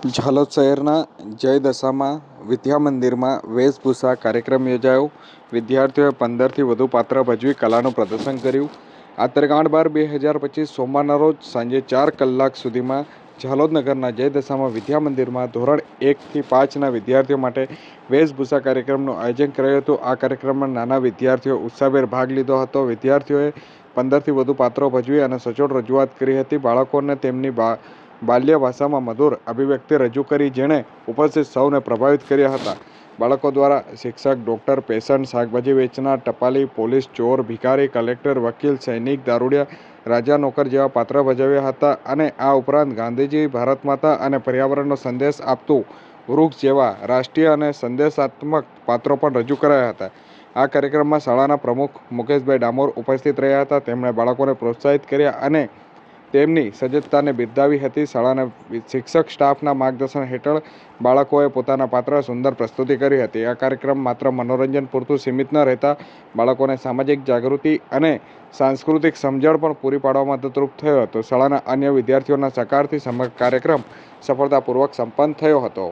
ઝાલોદ શહેરના જય દશામાં વિદ્યા મંદિરમાં વેશભૂષા કાર્યક્રમ યોજાયો. વિદ્યાર્થીઓએ 15થી વધુ પાત્ર ભજવી કલાનું પ્રદર્શન કર્યું. આ 13/12/2025 સોમવારના રોજ સાંજે 4 કલાક સુધીમાં ઝાલોદ નગરના જય દશામાં વિદ્યા મંદિરમાં ધોરણ 1 થી 5ના વિદ્યાર્થીઓ માટે વેશભૂષા કાર્યક્રમનું આયોજન કરાયું હતું. આ કાર્યક્રમમાં નાના વિદ્યાર્થીઓ ઉત્સાહભેર ભાગ લીધો હતો. વિદ્યાર્થીઓએ 15થી વધુ પાત્રો ભજવી અને સચોટ રજૂઆત કરી હતી. બાળકોને તેમની બાલ્ય ભાષામાં મધુર અભિવ્યક્તિ રજૂ કરી, જેણે ઉપસ્થિત સૌને પ્રભાવિત કર્યા હતા. બાળકો દ્વારા શિક્ષક, ડૉક્ટર, પેશન્ટ, શાકભાજી વેચનાર, ટપાલી, પોલીસ, ચોર, ભિખારી, કલેક્ટર, વકીલ, સૈનિક, દારૂડિયા, રાજા, નોકર જેવા પાત્ર ભજવ્યા હતા અને આ ઉપરાંત ગાંધીજી, ભારત માતા અને પર્યાવરણનો સંદેશ આપતું વૃક્ષ જેવા રાષ્ટ્રીય અને સંદેશાત્મક પાત્રો પણ રજૂ કરાયા હતા. આ કાર્યક્રમમાં શાળાના પ્રમુખ મુકેશભાઈ ડામોર ઉપસ્થિત રહ્યા હતા. તેમણે બાળકોને પ્રોત્સાહિત કર્યા અને તેમની સજ્જતાને બિરદાવી હતી. શાળાના શિક્ષક સ્ટાફના માર્ગદર્શન હેઠળ બાળકોએ પોતાના પાત્ર સુંદર પ્રસ્તુતિ કરી હતી. આ કાર્યક્રમ માત્ર મનોરંજન પૂરતું સીમિત ન રહેતા બાળકોને સામાજિક જાગૃતિ અને સાંસ્કૃતિક સમજણ પણ પૂરી પાડવામાં મદદરૂપ થયો હતો. શાળાના અન્ય વિદ્યાર્થીઓના સહકારથી સમગ્ર કાર્યક્રમ સફળતાપૂર્વક સંપન્ન થયો હતો.